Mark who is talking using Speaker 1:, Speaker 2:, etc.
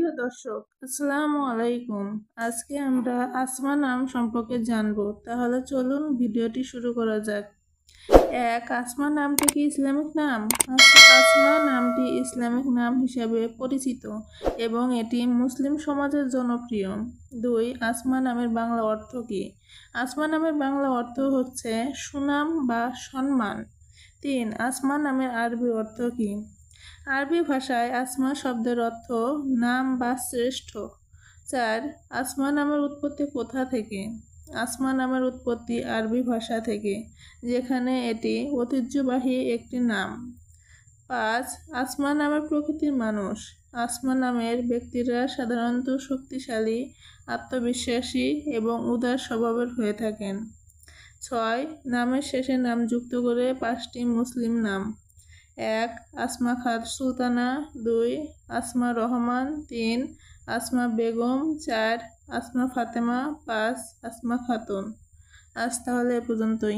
Speaker 1: প্রিয় দর্শক, আসসালামু আলাইকুম। আজকে আমরা আসমা নাম সম্পর্কে জানব। তাহলে চলুন ভিডিওটি শুরু করা যাক। আসমা নামটি কি ইসলামিক নাম? আসমা নামটি ইসলামিক নাম হিসাবে পরিচিত এবং এটি মুসলিম সমাজের জনপ্রিয়। 2. আসমা নামের বাংলা অর্থ কি? আসমা নামের বাংলা অর্থ হচ্ছে সুনাম বা সম্মান। 3. আসমা নামের আরবি অর্থ কি? আরবি ভাষায় আসমা শব্দের অর্থ নাম বা শ্রেষ্ঠ। 4. আসমা নামের উৎপত্তি কোথা থেকে? আসমা নামের উৎপত্তি আরবি ভাষা থেকে, যেখানে এটি ঐতিহ্যবাহী একটি নাম। 5. আসমা নামের প্রকৃতির মানুষ। আসমা নামের ব্যক্তিরা সাধারণত শক্তিশালী, আত্মবিশ্বাসী এবং উদার স্বভাবের হয়ে থাকেন। 6. নামের শেষে নাম যুক্ত করে 5টি মুসলিম নাম। 1. আসমা সুলতানা। 2. আসমা রহমান। 3. আসমা বেগম। 4. আসমা ফাতেমা। 5. আসমা খাতুন। আজ তাহলে এ পর্যন্তই।